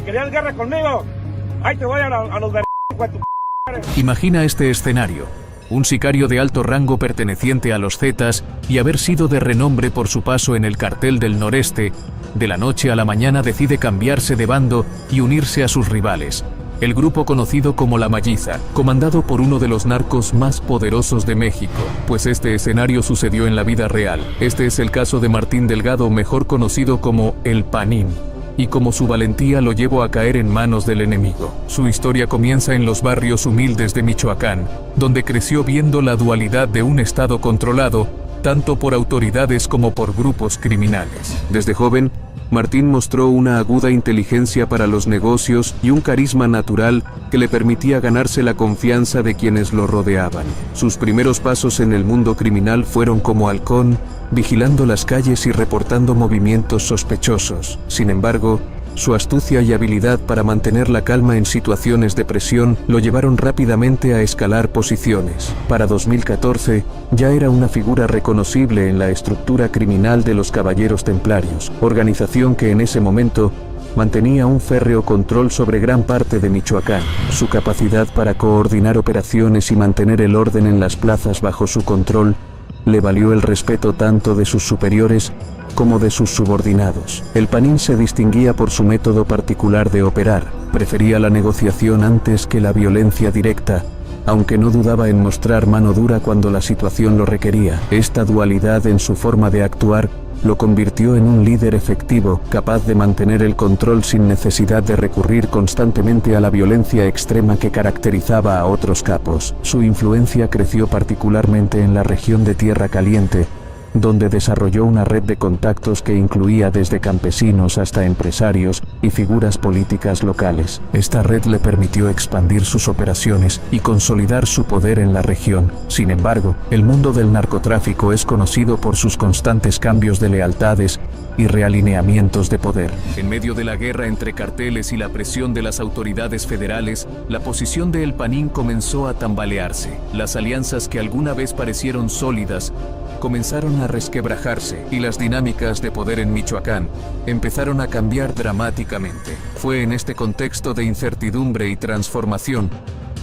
¿Querías guerra conmigo? Ahí te voy a los ver... Imagina este escenario. Un sicario de alto rango perteneciente a los Zetas y haber sido de renombre por su paso en el cartel del noreste, de la noche a la mañana decide cambiarse de bando y unirse a sus rivales, el grupo conocido como La Malliza, comandado por uno de los narcos más poderosos de México, pues este escenario sucedió en la vida real. Este es el caso de Martín Delgado, mejor conocido como El Panín, y como su valentía lo llevó a caer en manos del enemigo. Su historia comienza en los barrios humildes de Michoacán, donde creció viendo la dualidad de un estado controlado, tanto por autoridades como por grupos criminales. Desde joven, Martín mostró una aguda inteligencia para los negocios y un carisma natural que le permitía ganarse la confianza de quienes lo rodeaban. Sus primeros pasos en el mundo criminal fueron como halcón, vigilando las calles y reportando movimientos sospechosos. Sin embargo, su astucia y habilidad para mantener la calma en situaciones de presión lo llevaron rápidamente a escalar posiciones. Para 2014, ya era una figura reconocible en la estructura criminal de los Caballeros Templarios, organización que en ese momento mantenía un férreo control sobre gran parte de Michoacán. Su capacidad para coordinar operaciones y mantener el orden en las plazas bajo su control le valió el respeto tanto de sus superiores como de sus subordinados. El Panín se distinguía por su método particular de operar. Prefería la negociación antes que la violencia directa, aunque no dudaba en mostrar mano dura cuando la situación lo requería. Esta dualidad en su forma de actuar lo convirtió en un líder efectivo, capaz de mantener el control sin necesidad de recurrir constantemente a la violencia extrema que caracterizaba a otros capos. Su influencia creció particularmente en la región de Tierra Caliente, donde desarrolló una red de contactos que incluía desde campesinos hasta empresarios y figuras políticas locales. Esta red le permitió expandir sus operaciones y consolidar su poder en la región. Sin embargo, el mundo del narcotráfico es conocido por sus constantes cambios de lealtades y realineamientos de poder. En medio de la guerra entre carteles y la presión de las autoridades federales, la posición de El Panín comenzó a tambalearse. Las alianzas que alguna vez parecieron sólidas comenzaron a resquebrajarse y las dinámicas de poder en Michoacán empezaron a cambiar dramáticamente. Fue en este contexto de incertidumbre y transformación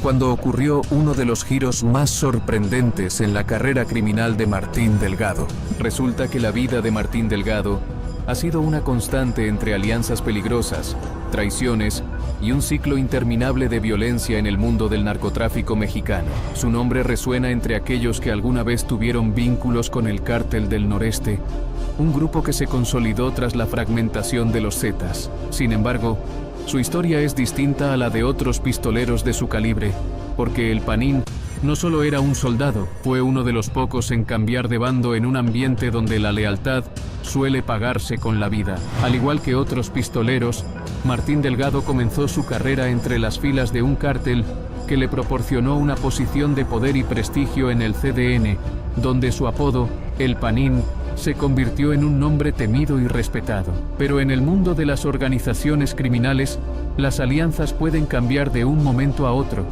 cuando ocurrió uno de los giros más sorprendentes en la carrera criminal de Martín Delgado. Resulta que la vida de Martín Delgado ha sido una constante entre alianzas peligrosas, traiciones y un ciclo interminable de violencia en el mundo del narcotráfico mexicano. Su nombre resuena entre aquellos que alguna vez tuvieron vínculos con el Cártel del Noreste, un grupo que se consolidó tras la fragmentación de los Zetas. Sin embargo, su historia es distinta a la de otros pistoleros de su calibre, porque El Panín no solo era un soldado, fue uno de los pocos en cambiar de bando en un ambiente donde la lealtad suele pagarse con la vida. Al igual que otros pistoleros, Martín Delgado comenzó su carrera entre las filas de un cártel que le proporcionó una posición de poder y prestigio en el CDN, donde su apodo, El Panín, se convirtió en un nombre temido y respetado. Pero en el mundo de las organizaciones criminales, las alianzas pueden cambiar de un momento a otro,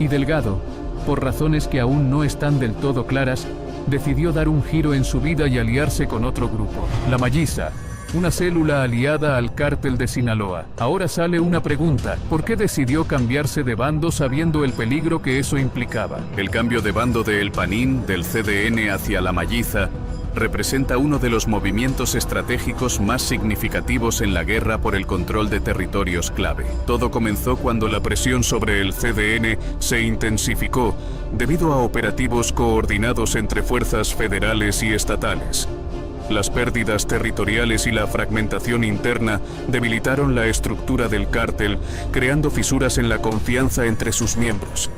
y Delgado, por razones que aún no están del todo claras, decidió dar un giro en su vida y aliarse con otro grupo, La Malliza, una célula aliada al Cártel de Sinaloa. Ahora sale una pregunta: ¿por qué decidió cambiarse de bando sabiendo el peligro que eso implicaba? El cambio de bando de El Panín, del CDN hacia La Malliza, representa uno de los movimientos estratégicos más significativos en la guerra por el control de territorios clave. Todo comenzó cuando la presión sobre el CDN se intensificó debido a operativos coordinados entre fuerzas federales y estatales. Las pérdidas territoriales y la fragmentación interna debilitaron la estructura del cártel, creando fisuras en la confianza entre sus miembros.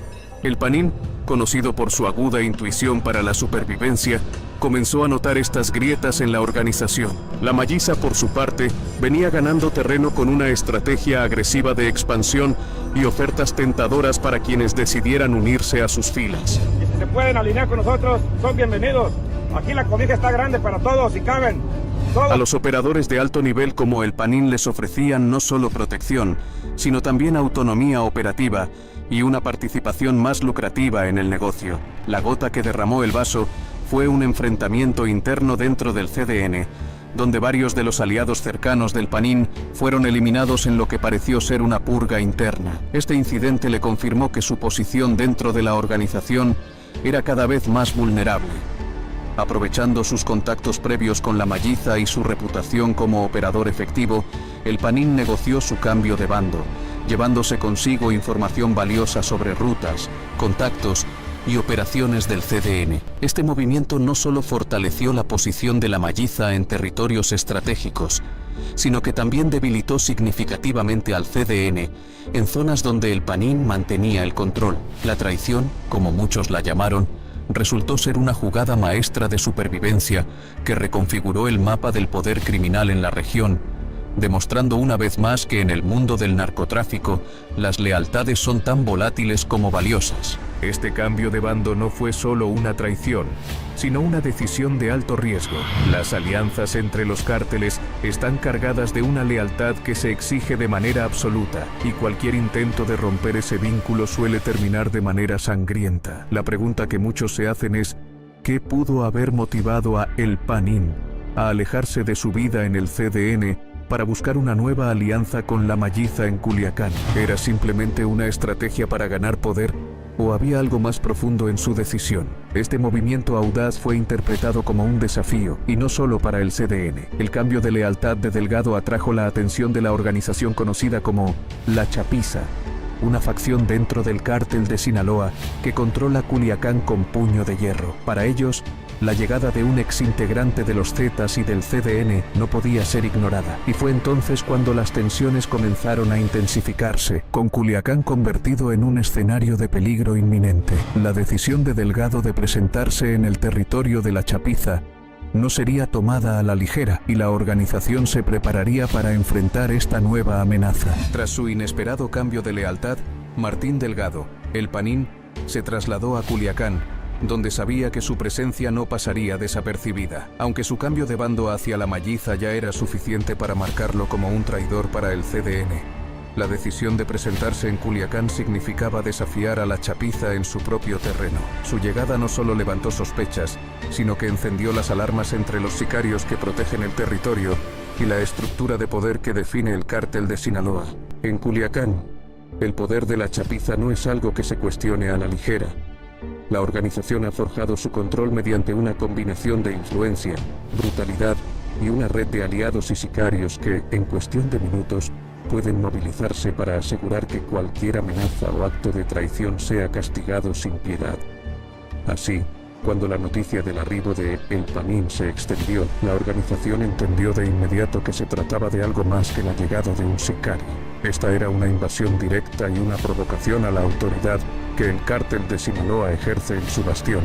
El Panín, conocido por su aguda intuición para la supervivencia, comenzó a notar estas grietas en la organización. La Malliza, por su parte, venía ganando terreno con una estrategia agresiva de expansión y ofertas tentadoras para quienes decidieran unirse a sus filas. Y si se pueden alinear con nosotros, son bienvenidos. Aquí la cobija está grande para todos y caben. A los operadores de alto nivel como El Panín les ofrecían no solo protección, sino también autonomía operativa y una participación más lucrativa en el negocio. La gota que derramó el vaso fue un enfrentamiento interno dentro del CDN, donde varios de los aliados cercanos del Panin fueron eliminados en lo que pareció ser una purga interna. Este incidente le confirmó que su posición dentro de la organización era cada vez más vulnerable. Aprovechando sus contactos previos con la Malliza y su reputación como operador efectivo, el Panin negoció su cambio de bando, llevándose consigo información valiosa sobre rutas, contactos y operaciones del CDN. Este movimiento no solo fortaleció la posición de la Malliza en territorios estratégicos, sino que también debilitó significativamente al CDN en zonas donde el Panin mantenía el control. La traición, como muchos la llamaron, resultó ser una jugada maestra de supervivencia que reconfiguró el mapa del poder criminal en la región, demostrando una vez más que en el mundo del narcotráfico las lealtades son tan volátiles como valiosas. Este cambio de bando no fue solo una traición, sino una decisión de alto riesgo. Las alianzas entre los cárteles están cargadas de una lealtad que se exige de manera absoluta, y cualquier intento de romper ese vínculo suele terminar de manera sangrienta. La pregunta que muchos se hacen es: ¿qué pudo haber motivado a El Panin a alejarse de su vida en el CDN para buscar una nueva alianza con la Malliza en Culiacán? ¿Era simplemente una estrategia para ganar poder, o había algo más profundo en su decisión? Este movimiento audaz fue interpretado como un desafío, y no solo para el CDN. El cambio de lealtad de Delgado atrajo la atención de la organización conocida como La Chapiza, una facción dentro del cártel de Sinaloa que controla Culiacán con puño de hierro. Para ellos, la llegada de un exintegrante de los Zetas y del CDN no podía ser ignorada, y fue entonces cuando las tensiones comenzaron a intensificarse, con Culiacán convertido en un escenario de peligro inminente. La decisión de Delgado de presentarse en el territorio de La Chapiza no sería tomada a la ligera, y la organización se prepararía para enfrentar esta nueva amenaza. Tras su inesperado cambio de lealtad, Martín Delgado, el Panin, se trasladó a Culiacán, donde sabía que su presencia no pasaría desapercibida. Aunque su cambio de bando hacia la Malliza ya era suficiente para marcarlo como un traidor para el CDN, la decisión de presentarse en Culiacán significaba desafiar a La Chapiza en su propio terreno. Su llegada no solo levantó sospechas, sino que encendió las alarmas entre los sicarios que protegen el territorio y la estructura de poder que define el cártel de Sinaloa. En Culiacán, el poder de La Chapiza no es algo que se cuestione a la ligera. La organización ha forjado su control mediante una combinación de influencia, brutalidad y una red de aliados y sicarios que, en cuestión de minutos, pueden movilizarse para asegurar que cualquier amenaza o acto de traición sea castigado sin piedad. Así, cuando la noticia del arribo de El Panin se extendió, la organización entendió de inmediato que se trataba de algo más que la llegada de un sicario. Esta era una invasión directa y una provocación a la autoridad que el cártel de Sinaloa ejerce en su bastión.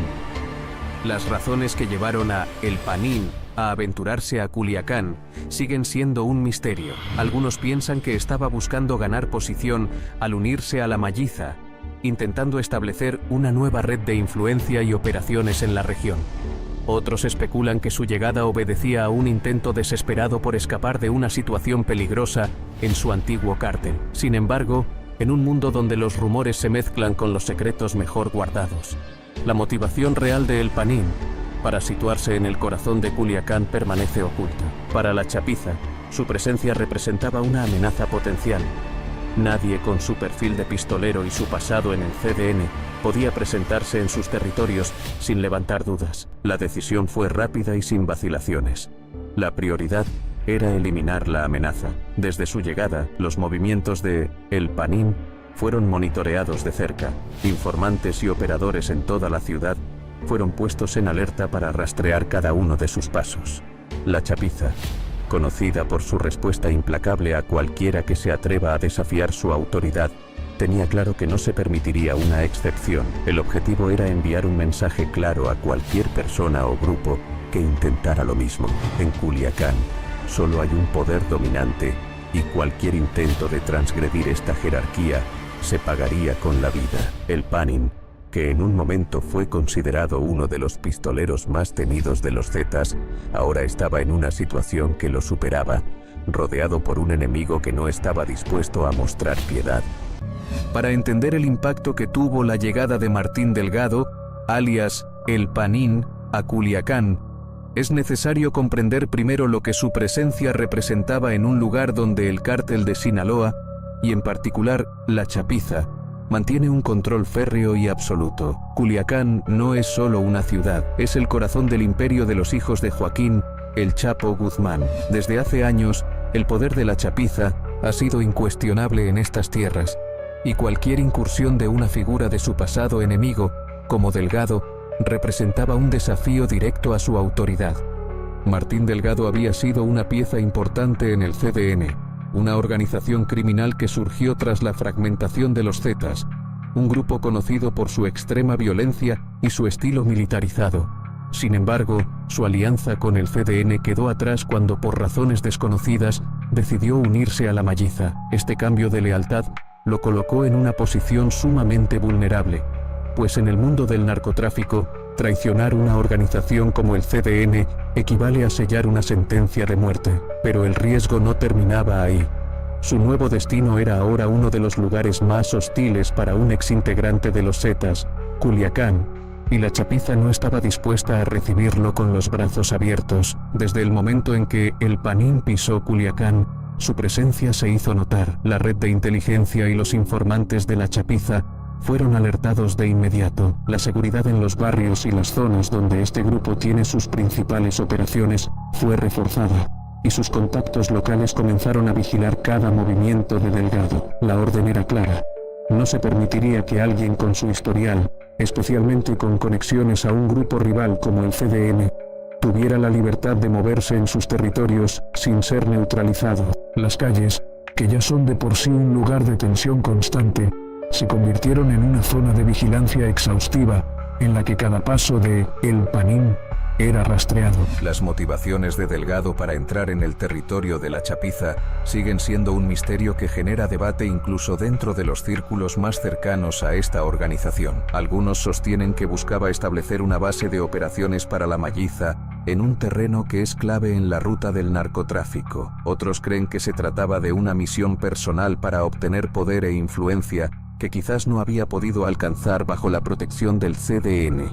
Las razones que llevaron a El Panin a aventurarse a Culiacán siguen siendo un misterio. Algunos piensan que estaba buscando ganar posición al unirse a la Malliza, intentando establecer una nueva red de influencia y operaciones en la región. Otros especulan que su llegada obedecía a un intento desesperado por escapar de una situación peligrosa en su antiguo cártel. Sin embargo, en un mundo donde los rumores se mezclan con los secretos mejor guardados, la motivación real de El Panin para situarse en el corazón de Culiacán permanece oculta. Para La Chapiza, su presencia representaba una amenaza potencial. Nadie con su perfil de pistolero y su pasado en el CDN podía presentarse en sus territorios sin levantar dudas. La decisión fue rápida y sin vacilaciones. La prioridad era eliminar la amenaza. Desde su llegada, los movimientos de El Panin fueron monitoreados de cerca. Informantes y operadores en toda la ciudad fueron puestos en alerta para rastrear cada uno de sus pasos. La Chapiza, conocida por su respuesta implacable a cualquiera que se atreva a desafiar su autoridad, tenía claro que no se permitiría una excepción. El objetivo era enviar un mensaje claro a cualquier persona o grupo que intentara lo mismo. En Culiacán, solo hay un poder dominante, y cualquier intento de transgredir esta jerarquía se pagaría con la vida. El Panin, que en un momento fue considerado uno de los pistoleros más temidos de los Zetas, ahora estaba en una situación que lo superaba, rodeado por un enemigo que no estaba dispuesto a mostrar piedad. Para entender el impacto que tuvo la llegada de Martín Delgado, alias El Panin, a Culiacán, Es necesario comprender primero lo que su presencia representaba en un lugar donde el cártel de Sinaloa, y en particular la Chapiza, mantiene un control férreo y absoluto. Culiacán no es solo una ciudad, es el corazón del imperio de los hijos de Joaquín, el Chapo Guzmán. Desde hace años, el poder de la Chapiza ha sido incuestionable en estas tierras, y cualquier incursión de una figura de su pasado enemigo, como Delgado, representaba un desafío directo a su autoridad. Martín Delgado había sido una pieza importante en el CDN, una organización criminal que surgió tras la fragmentación de los Zetas, un grupo conocido por su extrema violencia y su estilo militarizado. Sin embargo, su alianza con el CDN quedó atrás cuando, por razones desconocidas, decidió unirse a la Malliza. Este cambio de lealtad lo colocó en una posición sumamente vulnerable, pues en el mundo del narcotráfico, traicionar una organización como el CDN equivale a sellar una sentencia de muerte. Pero el riesgo no terminaba ahí. Su nuevo destino era ahora uno de los lugares más hostiles para un exintegrante de los Zetas, Culiacán, y la Chapiza no estaba dispuesta a recibirlo con los brazos abiertos. Desde el momento en que el Panín pisó Culiacán, su presencia se hizo notar. La red de inteligencia y los informantes de la Chapiza fueron alertados de inmediato. La seguridad en los barrios y las zonas donde este grupo tiene sus principales operaciones fue reforzada, y sus contactos locales comenzaron a vigilar cada movimiento de Delgado. La orden era clara: no se permitiría que alguien con su historial, especialmente con conexiones a un grupo rival como el CDN, tuviera la libertad de moverse en sus territorios sin ser neutralizado. Las calles, que ya son de por sí un lugar de tensión constante, se convirtieron en una zona de vigilancia exhaustiva, en la que cada paso de El Panín era rastreado. Las motivaciones de Delgado para entrar en el territorio de la Chapiza siguen siendo un misterio que genera debate incluso dentro de los círculos más cercanos a esta organización. Algunos sostienen que buscaba establecer una base de operaciones para la Malliza en un terreno que es clave en la ruta del narcotráfico. Otros creen que se trataba de una misión personal para obtener poder e influencia que quizás no había podido alcanzar bajo la protección del CDN.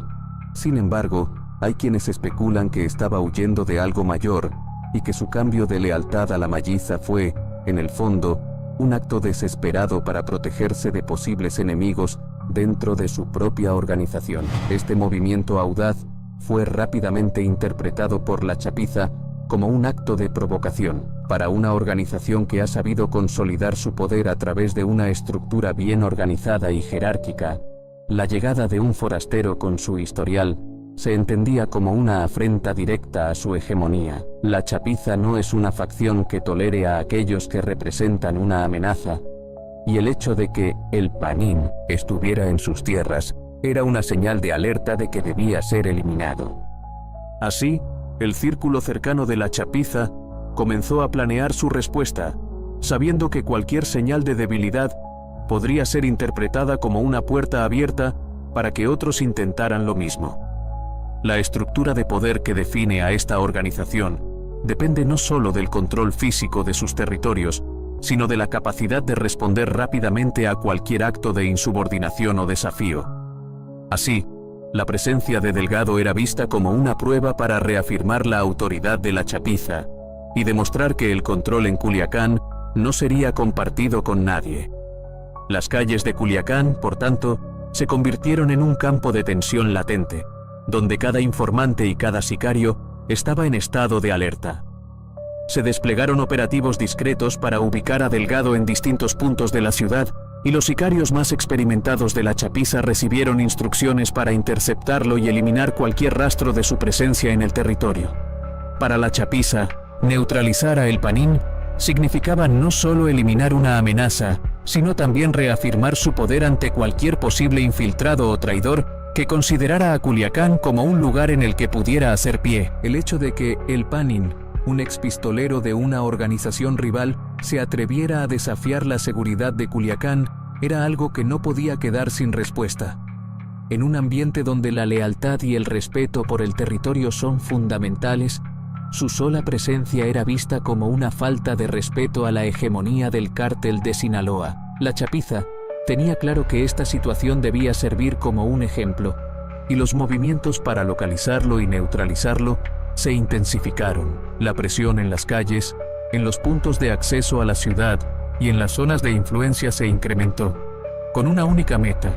Sin embargo, hay quienes especulan que estaba huyendo de algo mayor y que su cambio de lealtad a la Malliza fue, en el fondo, un acto desesperado para protegerse de posibles enemigos dentro de su propia organización. Este movimiento audaz fue rápidamente interpretado por la Chapiza como un acto de provocación. Para una organización que ha sabido consolidar su poder a través de una estructura bien organizada y jerárquica, la llegada de un forastero con su historial se entendía como una afrenta directa a su hegemonía. La Chapiza no es una facción que tolere a aquellos que representan una amenaza, y el hecho de que El Panín estuviera en sus tierras era una señal de alerta de que debía ser eliminado. Así, el círculo cercano de la Chapiza comenzó a planear su respuesta, sabiendo que cualquier señal de debilidad podría ser interpretada como una puerta abierta para que otros intentaran lo mismo. La estructura de poder que define a esta organización depende no solo del control físico de sus territorios, sino de la capacidad de responder rápidamente a cualquier acto de insubordinación o desafío. Así, la presencia de Delgado era vista como una prueba para reafirmar la autoridad de la Chapiza y demostrar que el control en Culiacán no sería compartido con nadie. Las calles de Culiacán, por tanto, se convirtieron en un campo de tensión latente, donde cada informante y cada sicario estaba en estado de alerta. Se desplegaron operativos discretos para ubicar a Delgado en distintos puntos de la ciudad, y los sicarios más experimentados de la Chapiza recibieron instrucciones para interceptarlo y eliminar cualquier rastro de su presencia en el territorio. Para la Chapiza, neutralizar a El Panín significaba no solo eliminar una amenaza, sino también reafirmar su poder ante cualquier posible infiltrado o traidor que considerara a Culiacán como un lugar en el que pudiera hacer pie. El hecho de que El Panín, un expistolero de una organización rival, se atreviera a desafiar la seguridad de Culiacán era algo que no podía quedar sin respuesta. En un ambiente donde la lealtad y el respeto por el territorio son fundamentales, su sola presencia era vista como una falta de respeto a la hegemonía del cártel de Sinaloa. La Chapiza tenía claro que esta situación debía servir como un ejemplo, y los movimientos para localizarlo y neutralizarlo se intensificaron. La presión en las calles, en los puntos de acceso a la ciudad y en las zonas de influencia se incrementó, con una única meta: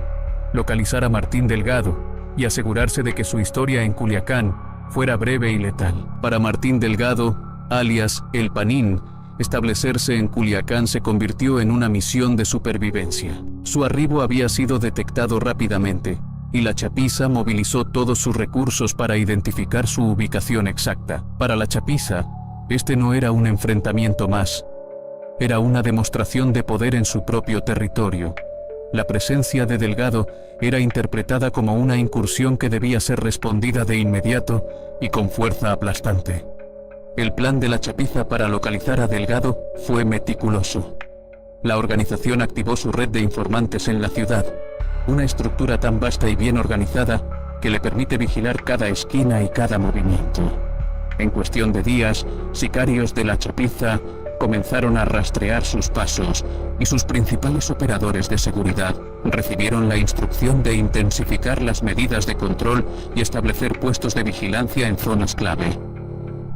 localizar a Martín Delgado y asegurarse de que su historia en Culiacán fuera breve y letal. Para Martín Delgado, alias El Panín, establecerse en Culiacán se convirtió en una misión de supervivencia. Su arribo había sido detectado rápidamente, y la chapiza movilizó todos sus recursos para identificar su ubicación exacta. Para la chapiza, este no era un enfrentamiento más, era una demostración de poder en su propio territorio. La presencia de Delgado era interpretada como una incursión que debía ser respondida de inmediato y con fuerza aplastante. El plan de la chapiza para localizar a Delgado fue meticuloso. La organización activó su red de informantes en la ciudad, una estructura tan vasta y bien organizada que le permite vigilar cada esquina y cada movimiento. En cuestión de días, sicarios de la chapiza comenzaron a rastrear sus pasos y sus principales operadores de seguridad recibieron la instrucción de intensificar las medidas de control y establecer puestos de vigilancia en zonas clave.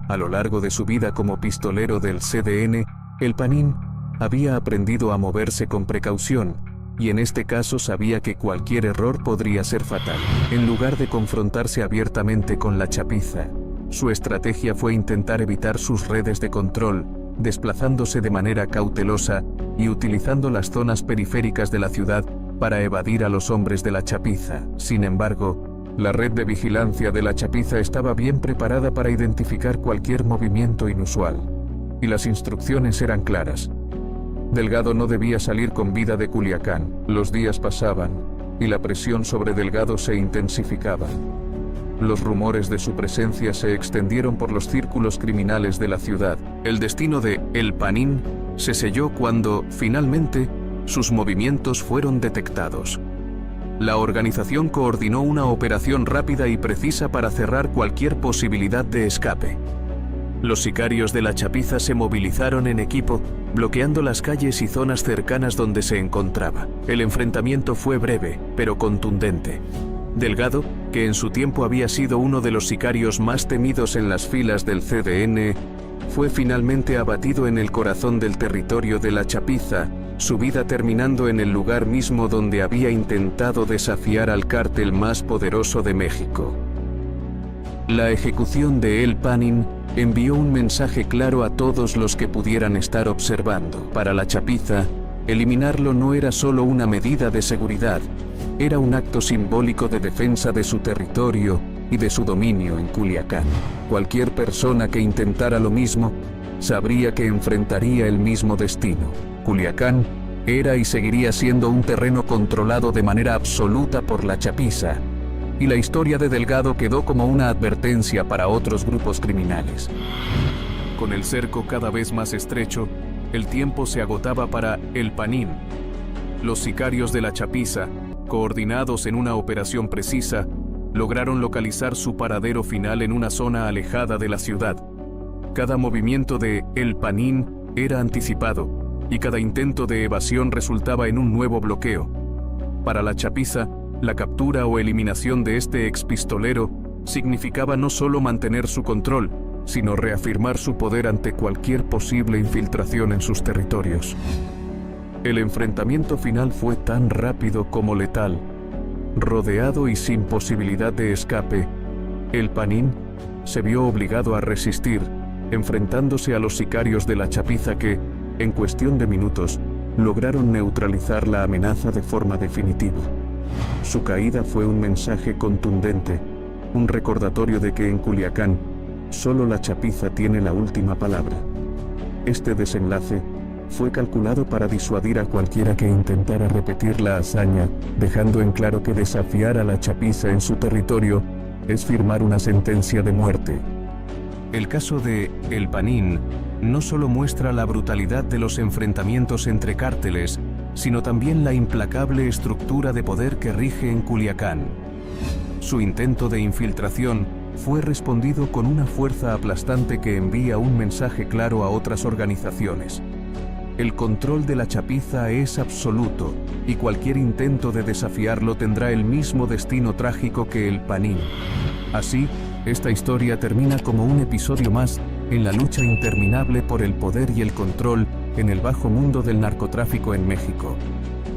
A lo largo de su vida como pistolero del CDN, El Panín había aprendido a moverse con precaución, y en este caso sabía que cualquier error podría ser fatal. En lugar de confrontarse abiertamente con la chapiza, su estrategia fue intentar evitar sus redes de control, desplazándose de manera cautelosa y utilizando las zonas periféricas de la ciudad para evadir a los hombres de la chapiza. Sin embargo, la red de vigilancia de la chapiza estaba bien preparada para identificar cualquier movimiento inusual, y las instrucciones eran claras. Delgado no debía salir con vida de Culiacán. Los días pasaban, y la presión sobre Delgado se intensificaba. Los rumores de su presencia se extendieron por los círculos criminales de la ciudad. El destino de El Panín se selló cuando, finalmente, sus movimientos fueron detectados. La organización coordinó una operación rápida y precisa para cerrar cualquier posibilidad de escape. Los sicarios de la chapiza se movilizaron en equipo, bloqueando las calles y zonas cercanas donde se encontraba. El enfrentamiento fue breve, pero contundente. Delgado, que en su tiempo había sido uno de los sicarios más temidos en las filas del CDN, fue finalmente abatido en el corazón del territorio de la chapiza, su vida terminando en el lugar mismo donde había intentado desafiar al cártel más poderoso de México. La ejecución de El Panín envió un mensaje claro a todos los que pudieran estar observando. Para la chapiza, eliminarlo no era solo una medida de seguridad, era un acto simbólico de defensa de su territorio y de su dominio en Culiacán. Cualquier persona que intentara lo mismo sabría que enfrentaría el mismo destino. Culiacán era y seguiría siendo un terreno controlado de manera absoluta por la chapiza, y la historia de Delgado quedó como una advertencia para otros grupos criminales. Con el cerco cada vez más estrecho, el tiempo se agotaba para El Panín. Los sicarios de la chapiza, coordinados en una operación precisa, lograron localizar su paradero final en una zona alejada de la ciudad. Cada movimiento de El Panín era anticipado, y cada intento de evasión resultaba en un nuevo bloqueo. Para la chapiza, la captura o eliminación de este expistolero significaba no solo mantener su control, sino reafirmar su poder ante cualquier posible infiltración en sus territorios. El enfrentamiento final fue tan rápido como letal. Rodeado y sin posibilidad de escape, El Panín se vio obligado a resistir, enfrentándose a los sicarios de la chapiza que, en cuestión de minutos, lograron neutralizar la amenaza de forma definitiva. Su caída fue un mensaje contundente, un recordatorio de que en Culiacán, solo la chapiza tiene la última palabra. Este desenlace fue calculado para disuadir a cualquiera que intentara repetir la hazaña, dejando en claro que desafiar a la chapiza en su territorio es firmar una sentencia de muerte. El caso de El Panín no solo muestra la brutalidad de los enfrentamientos entre cárteles, sino también la implacable estructura de poder que rige en Culiacán. Su intento de infiltración fue respondido con una fuerza aplastante que envía un mensaje claro a otras organizaciones. El control de la chapiza es absoluto, y cualquier intento de desafiarlo tendrá el mismo destino trágico que El Panín. Así, Esta historia termina como un episodio más en la lucha interminable por el poder y el control en el bajo mundo del narcotráfico en México.